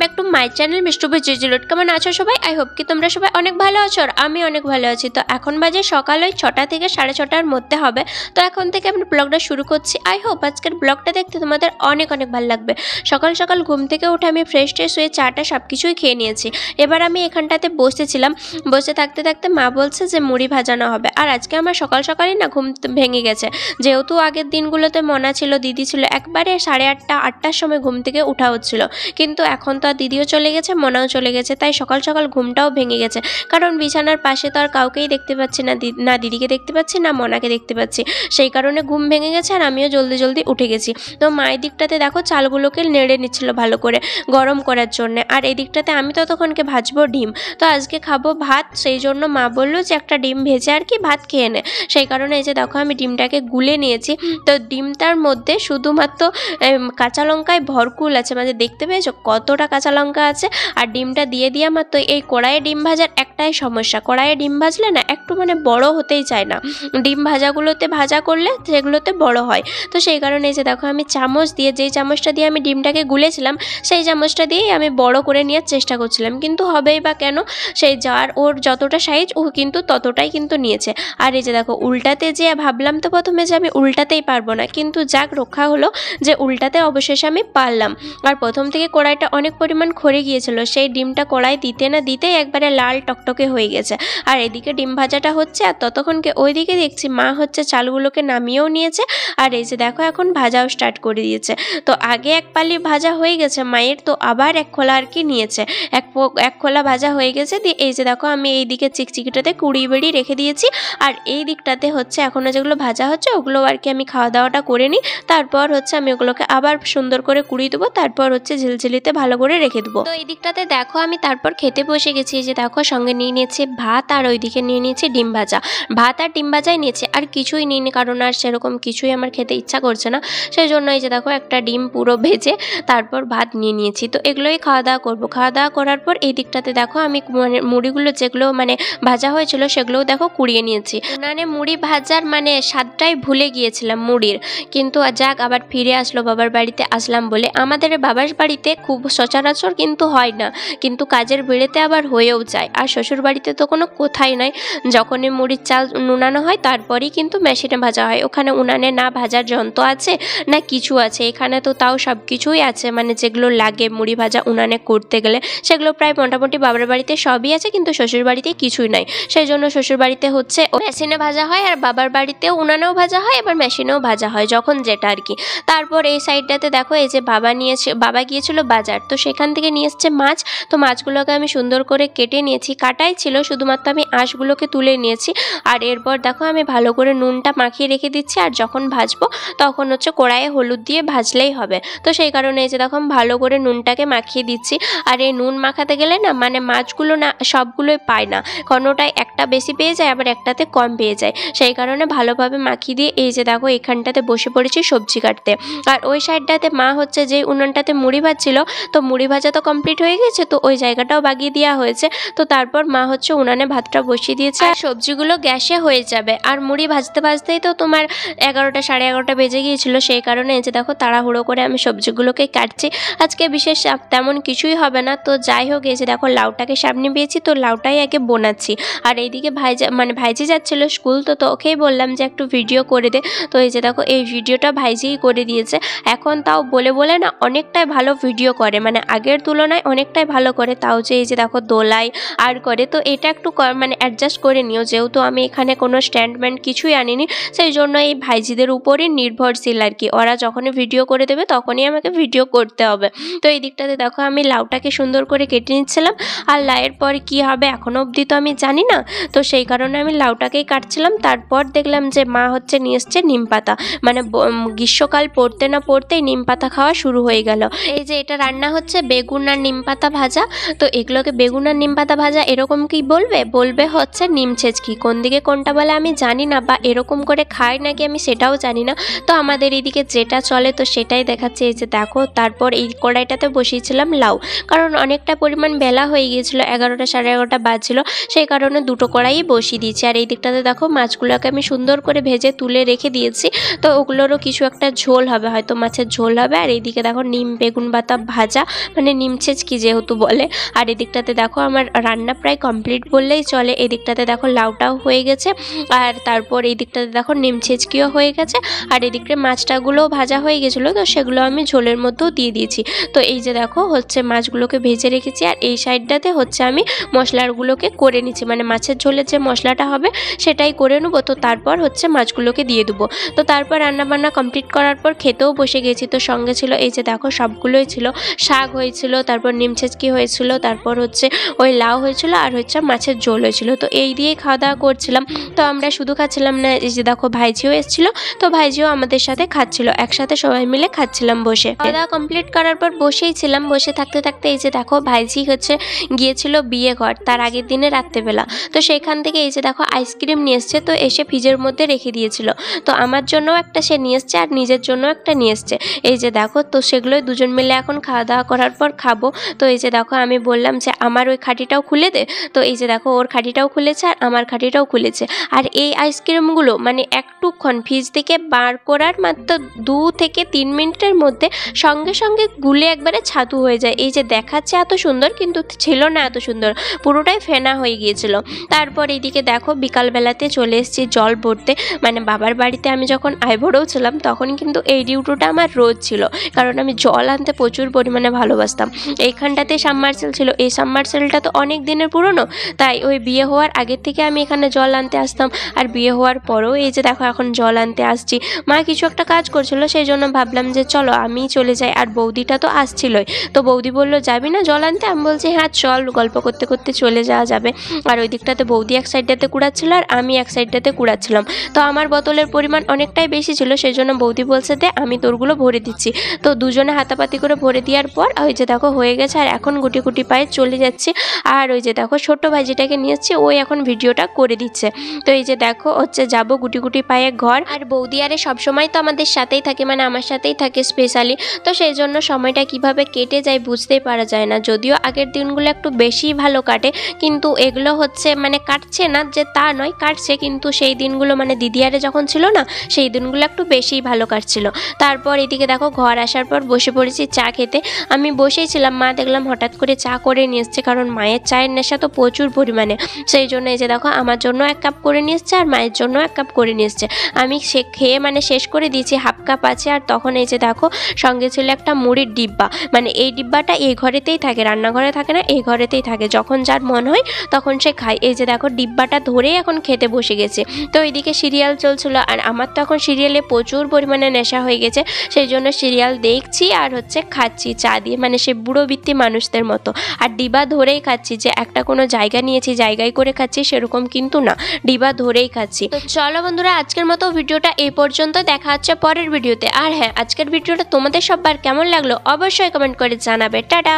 Back to my channel Mishtu জিজিরোড। কেমন আছো সবাই? আই হোপ কি তোমরা সবাই অনেক ভালো আছো, আর আমি অনেক ভালো আছি। তো এখন বাজে সকাল ওই 6টা থেকে 6:30টার মধ্যে হবে। তো এখন থেকে আমি ব্লগটা শুরু করছি। আই হোপ আজকের ব্লগটা দেখতে তোমাদের অনেক অনেক ভালো লাগবে। সকাল সকাল ঘুম থেকে উঠে আমি ফ্রেশ হয়ে চাটা সব কিছুই খেয়ে নিয়েছি। এবার আমি এখানটাতে বসেছিলাম, বসে থাকতে থাকতে মা বলছে যে মুড়ি ভাজানো হবে। আর আজকে আমার সকাল সকালই না ঘুম ভেঙে গেছে, যেহেতু আগের দিনগুলোতে মনা ছিল, দিদি ছিল, একবারে 8:30-8টার সময় ঘুম থেকে উঠা হচ্ছিল। কিন্তু এখন তো আর দিদিও চলে গেছে, মনাও চলে গেছে, তাই সকাল সকাল ঘুমটাও ভেঙে গেছে। কারণ বিছানার পাশে তো আর কাউকেই দেখতে পাচ্ছি না, না দিদিকে দেখতে পাচ্ছি না মনাকে দেখতে পাচ্ছি, সেই কারণে ঘুম ভেঙে গেছে। আর আমিও জলদি জলদি উঠে গেছি। তো মায়ের দিকটাতে দেখো চালগুলোকে নেড়ে নিচ্ছিল ভালো করে গরম করার জন্য, আর এই দিকটাতে আমি ততক্ষণকে ভাজবো ডিম। তো আজকে খাবো ভাত, সেই জন্য মা বললো যে একটা ডিম ভেজে আর কি ভাত খেয়ে নে। সেই কারণে এই যে দেখো আমি ডিমটাকে গুলে নিয়েছি। তো ডিমটার মধ্যে শুধুমাত্র কাঁচা লঙ্কায় ভরকুল আছে, মানে দেখতে পেয়েছো কতটা কাঁচা লঙ্কা আছে। আর ডিমটা দিয়ে আমার তো এই কড়াইয়ে ডিম ভাজার একটাই সমস্যা, কড়াইয়ে ডিম ভাজলে না একটু মানে বড় হতেই চায় না। ডিম ভাজাগুলোতে ভাজা করলে সেগুলোতে বড় হয়। তো সেই কারণে এই যে দেখো আমি চামচ দিয়ে, যেই চামচটা দিয়ে আমি ডিমটাকে গুলেছিলাম সেই চামচটা দিয়েই আমি বড় করে নেওয়ার চেষ্টা করছিলাম, কিন্তু হবেই বা কেন, সেই যার ওর যতটা সাইজ ও কিন্তু ততটাই কিন্তু নিয়েছে। আর এই যে দেখো উল্টাতে যে ভাবলাম তো প্রথমে যে আমি উল্টাতেই পারবো না, কিন্তু যাক রক্ষা হলো যে উল্টাতে অবশেষে আমি পারলাম। আর প্রথম থেকে কড়াইটা অনেক পরিমাণ খড়ে গিয়েছিল, সেই ডিমটা কড়াই দিতে না দিতেই একবারে লাল টকটকে হয়ে গেছে। আর এদিকে ডিম ভাজাটা হচ্ছে, আর ততক্ষণকে ওইদিকে দেখছি মা হচ্ছে চালগুলোকে নামিয়েও নিয়েছে। আর এই যে দেখো এখন ভাজাও স্টার্ট করে দিয়েছে। তো আগে এক পালি ভাজা হয়ে গেছে মায়ের, তো আবার এক খোলা আর কি নিয়েছে, এক খোলা ভাজা হয়ে গেছে। দিয়ে এই যে দেখো আমি এই দিকে চিকচিকিটাতে কুড়িয়ে বেড়ি রেখে দিয়েছি। আর এই দিকটাতে হচ্ছে এখনও যেগুলো ভাজা হচ্ছে ওগুলো আর কি আমি খাওয়া দাওয়াটা করে নিই, তারপর হচ্ছে আমি ওগুলোকে আবার সুন্দর করে কুড়িয়ে দেবো, তারপর হচ্ছে ঝিলঝিলিতে ভালো করে রেখে দেবো। তো এই দিকটাতে দেখো আমি তারপর খেতে বসে গেছি। যে দেখো সঙ্গে নিয়ে নিয়েছি ভাত, আর ওইদিকে নিয়ে নিয়েছি ডিম ভাজা। ভাত আর ডিম ভাজাই নিয়েছি, আর কিছুই নিইনি, কারণ আর সেরকম কিছুই আমার খেতে ইচ্ছা করছে না। সেই জন্য এই যে দেখো একটা ডিম পুরো ভেজে তারপর ভাত নিয়ে নিয়েছি। তো এগুলোই খাওয়া দাওয়া করবো। খাওয়া দাওয়া করার পর এই দিকটাতে দেখো আমি মানে মুড়িগুলো যেগুলো মানে ভাজা হয়েছিল সেগুলোও দেখো কুড়িয়ে নিয়েছি। উনানে মুড়ি ভাজার মানে স্বাদটাই ভুলে গিয়েছিলাম মুড়ির, কিন্তু যাক আবার ফিরে আসলো বাবার বাড়িতে আসলাম বলে। আমাদের বাবার বাড়িতে খুব সচরাচর কিন্তু হয় না, কিন্তু কাজের বেড়েতে আবার হয়েও যায়। আর শ্বশুর বাড়িতে তো কোনো কোথায় নাই, যখনই মুড়ির চাল নুনানো হয় তারপরেই কিন্তু মেশিনে ভাজা হয়। ওখানে উনানে না ভাজার যন্ত্র আছে না কিছু আছে, এখানে তো তাও সব কিছুই আছে, মানে যেগুলো লাগে মুড়ি ভাজা উনানে করতে গেলে সেগুলো প্রায় মোটামুটি বাবার বাড়িতে সবই আছে, কিন্তু শ্বশুর বাড়িতে কিছুই নাই। সেই জন্য শ্বশুর বাড়িতে হচ্ছে মেশিনে ভাজা হয়, আর বাবার বাড়িতেও উনানেও ভাজা হয়, এবার মেশিনেও ভাজা হয়, যখন যেটা আর কি। তারপর এই সাইডটাতে দেখো এই যে বাবা গিয়েছিল বাজার, তো সেখান থেকে নিয়ে এসছে মাছ। তো মাছগুলোকে আমি সুন্দর করে কেটে নিয়েছি, কাটাই ছিল, শুধুমাত্র আমি আঁশগুলোকে তুলে নিয়েছি। আর এরপর দেখো আমি ভালো করে নুনটা মাখিয়ে রেখে দিচ্ছি, আর যখন ভাজবো তখন হচ্ছে কড়াইয়ে হলুদ দিয়ে ভাজলেই হবে। তো সেই কারণে এই যে দেখো ভালো করে নুনটাকে মাখিয়ে দিচ্ছি। আর এই নুন মাখাতে গেলে না মানে মাছগুলো না সবগুলোই পায় না, কোনোটায় একটা বেশি পেয়ে যায় আবার একটাতে কম পেয়ে যায়, সেই কারণে ভালোভাবে মাখিয়ে দিয়ে এই যে দেখো এখানটাতে বসে পড়েছি সবজি কাটতে। আর ওই সাইডটাতে মা হচ্ছে যে উনুনটাতে মুড়ি ভাজছিল, তো মুড়ি ভাজা তো কমপ্লিট হয়ে গেছে, তো ওই জায়গাটাও বাগিয়ে দেওয়া হয়েছে। তো তারপর মা হচ্ছে উনানে ভাতটা বসিয়ে দিয়েছে, আর সবজিগুলো গ্যাসে হয়ে যাবে। আর মুড়ি ভাজতে ভাজতেই তো তোমার 11টা 11:30 বেজে গিয়েছিল, সেই কারণে এই যে দেখো তাড়াহুড়ো করে আমি সবজিগুলোকে কাটছি। আজকে বিশেষ তেমন কিছুই হবে না, তো যাই হোক এই যে দেখো লাউটাকে সামনে পেয়েছি, তো লাউটাই আগে বোনাচ্ছি। আর এইদিকে ভাইজি যাচ্ছিল স্কুল, তো ওকেই বললাম যে একটু ভিডিও করে দে। তো এই যে দেখো এই ভিডিওটা ভাইজিই করে দিয়েছে। এখন তাও বলে না অনেকটাই ভালো ভিডিও করে, মানে আগের তুলনায় অনেকটাই ভালো করে। তাও যে এই যে দেখো দোলাই আর করে, তো এটা একটু মানে অ্যাডজাস্ট করে নিও, যেহেতু আমি এখানে কোনো স্ট্যান্ডম্যান কিছুই আনিনি, সেই জন্য এই ভাইজিদের উপরই নির্ভরশীল আর কি। ওরা যখনই ভিডিও করে দেবে তখনই আমাকে ভিডিও করতে হবে। তো এই দিকটাতে দেখো আমি লাউটাকে সুন্দর করে কেটে নিচ্ছিলাম। আর লাউয়ের পর কি হবে এখনও অবধি তো আমি জানি না, তো সেই কারণে আমি লাউটাকেই কাটছিলাম। তারপর দেখলাম যে মা হচ্ছে নিয়ে এসছে নিম পাতা, মানে গ্রীষ্মকাল পড়তে না পড়তেই নিম পাতা খাওয়া শুরু হয়ে গেল। এই যে এটা রান্না হচ্ছে বেগুন আর নিম পাতা ভাজা। তো এগুলোকে বেগুন আর নিম পাতা ভাজা এরকম এরকম কি বলবে, বলবে হচ্ছে নিম ছেচকি। কোন দিকে কোনটা বলে আমি জানি না, বা এরকম করে খায় নাকি আমি সেটাও জানি না। তো আমাদের এইদিকে যেটা চলে তো সেটাই দেখাচ্ছে। এই যে দেখো, তারপর এই কড়াইটাতে বসিয়েছিলাম লাউ, কারণ অনেকটা পরিমাণ বেলা হয়ে গিয়েছিলো, 11টা সাড়ে 11টা বাজছিল, সেই কারণে দুটো কড়াই বসিয়ে দিয়েছি। আর এই দিকটাতে দেখো মাছগুলোকে আমি সুন্দর করে ভেজে তুলে রেখে দিয়েছি। তো ওগুলোরও কিছু একটা ঝোল হবে, হয়তো মাছের ঝোল হবে। আর এইদিকে দেখো নিম বেগুন পাতা ভাজা, মানে নিম ছেচকি যেহেতু বলে। আর এদিকটাতে দেখো আমার রান্না প্রায় কমপ্লিট বললেই চলে। এদিকটাতে দেখো লাউটাও হয়ে গেছে, আর তারপর এই দিকটাতে দেখো নিম ছেচকিও হয়ে গেছে, আর এদিকে মাছটাগুলোও ভাজা হয়ে গেছিলো, তো সেগুলো আমি ঝোলের মধ্যেও দিয়ে দিয়েছি। তো এই যে দেখো হচ্ছে মাছগুলোকে ভেজে রেখেছি, আর এই সাইডটাতে হচ্ছে আমি মশলাগুলোকে করে নিচ্ছি, মানে মাছের ঝোলের যে মশলাটা হবে সেটাই করে নেবো। তো তারপর হচ্ছে মাছগুলোকে দিয়ে দেবো। তো তারপর রান্নাবান্না কমপ্লিট করার পর খেতেও বসে গেছি। তো সঙ্গে ছিল এই যে দেখো সবগুলোই ছিল, শাক হয়েছিল, তারপর নিম ছেচকি হয়েছিল, তারপর হচ্ছে ওই লাউ হয়েছিল, আর হচ্ছে মাছের ঝোল হয়েছিল। তো এই দিয়েই খাওয়া দাওয়া করছিলাম। তো আমরা শুধু খাচ্ছিলাম না, এই যে দেখো ভাইজিও এসেছিলো, তো ভাইজিও আমাদের সাথে খাচ্ছিল, একসাথে সবাই মিলে খাচ্ছিলাম বসে। খাওয়া দাওয়া কমপ্লিট করার পর বসেই ছিলাম, বসে থাকতে থাকতে এই যে দেখো ভাইজি হচ্ছে গিয়েছিল বিয়ে ঘর তার আগের দিনে রাত্রেবেলা। তো সেখান থেকে এই যে দেখো আইসক্রিম নিয়ে এসছে, তো এসে ফ্রিজের মধ্যে রেখে দিয়েছিল। তো আমার জন্য একটা সে নিয়ে এসছে, আর নিজের জন্য একটা নিয়ে এসছে। এই যে দেখো, তো সেগুলোই দুজন মিলে এখন খাওয়া দাওয়া করার পর খাবো। তো এই যে দেখো আমি বললাম যে আমার ওই খাঁটিটাও খুলে দে। তো এই যে দেখো ওর খাঁটিটাও খুলেছে আর আমার খাঁটিটাও খুলেছে। আর এই আইসক্রিমগুলো মানে একটুক্ষণ ফ্রিজ থেকে বার করার মাত্র 2 থেকে 3 মিনিটের মধ্যে সঙ্গে সঙ্গে গুলে একবারে ছাতু হয়ে যায়। এই যে দেখাচ্ছে এত সুন্দর, কিন্তু ছিল না এত সুন্দর, পুরোটাই ফেনা হয়ে গিয়েছিল। তারপর এইদিকে দেখো বিকালবেলাতে চলে এসেছি জল ভরতে, মানে বাবার বাড়িতে আমি যখন আইবুড়ো ছিলাম তখন কিন্তু এই ডিউটিটা আমার রোজ ছিল, কারণ আমি জল আনতে প্রচুর পরিমাণে ভালোবাসতাম। এইখানটাতে সাবমার্সেল ছিল, এই সাবমার্সেলটা তো অনেক দিনের পুরনো, তাই ওই বিয়ে হওয়ার আগের থেকে আমি এখানে জল আনতে আসতাম, আর বিয়ে হওয়ার পরেও এই যে দেখো এখন জল আনতে আসছি। মা কিছু একটা কাজ করছিল, সেই জন্য ভাবলাম যে চলো আমি চলে যাই, আর বৌদিটা তো আসছিলই। তো বৌদি বললো যাবি না জল আনতে? আমি বলছি হ্যাঁ চল, গল্প করতে করতে চলে যাওয়া যাবে। আর ওই দিকটাতে বৌদি এক সাইডটাতে কুড়াচ্ছিল, আর আমি এক সাইডটাতে কুড়াচ্ছিলাম। তো আমার বোতলের পরিমাণ অনেকটাই বেশি ছিল, সেই জন্য বৌদি বলছে দে আমি তোরগুলো ভরে দিচ্ছি। তো দুজনে হাতাপাতি করে ভরে দেওয়ার পর ওই যে দেখো হয়ে গেছে, আর এখন গুটি গুটি পায়ে চলে যাচ্ছি। আর ওই যে দেখো ছোট্ট ভাইজিটাকে নিয়ে এসেছি, ওই এখন ভিডিওটা করে দিচ্ছে। তো এই যে দেখো হচ্ছে যাবো গুটি গুটি পায়ে ঘর। আর বৌদি আরে সবসময় তো আমাদের সাথেই থাকে, মানে আমার সাথেই থাকে স্পেশালি। তো সেই জন্য সময়টা কিভাবে কেটে যায় বুঝতেই পারা যায় না। যদিও আগের দিনগুলো একটু বেশি ভালো কাটে, কিন্তু এগুলো হচ্ছে মানে কাটছে না যে তা নয়, কাটছে, কিন্তু সেই দিনগুলো মানে দিদিয়ারে যখন ছিল না সেই দিনগুলো একটু বেশিই ভালো কাটছিল। তারপর এদিকে দেখো ঘর আসার পর বসে পড়েছি চা খেতে। আমি বসেই ছিলাম, মা দেখলাম হঠাৎ করে চা করে নিয়ে এসছে, কারণ মায়ের চায়ের নেশা তো প্রচুর পরিমাণে, সেই জন্য এই যে দেখো আমার জন্য 1 কাপ করে নিয়ে এসছে, আর মায়ের জন্য 1 কাপ করে নিয়ে এসছে। আমি সে খেয়ে মানে শেষ করে দিয়েছি, 1/2 কাপ আছে। আর তখন এই যে দেখো সঙ্গে ছিল একটা মুড়ির ডিব্বা, মানে এই ডিব্বাটা এই ঘরেতেই থাকে, রান্নাঘরে থাকে না, এই ঘরেতেই থাকে, যখন যার মন হয় তখন সে খায়। এই যে দেখো ডিব্বাটা ধরেই এখন খেতে বসে গেছে। তো এইদিকে সিরিয়াল চলছিল, আর আমার তো এখন সিরিয়ালে প্রচুর পরিমাণে নেশা হয়ে গেছে, সেই জন্য সিরিয়াল দেখছি আর হচ্ছে খাচ্ছি চা দিয়ে, মানে সে বুড়ো বৃত্তি মানুষদের মতো। আর ডিবা ধরেই খাচ্ছি, যে একটা কোনো জায়গা নিয়েছি জায়গায় করে খাচ্ছি সেরকম কিন্তু না, ডিবা ধরেই খাচ্ছি। তো চলো বন্ধুরা আজকের মতো ভিডিওটা এই পর্যন্ত, দেখা হচ্ছে পরের ভিডিওতে। আর হ্যাঁ, আজকের ভিডিওটা তোমাদের সবার কেমন লাগলো অবশ্যই কমেন্ট করে জানাবে। টাটা।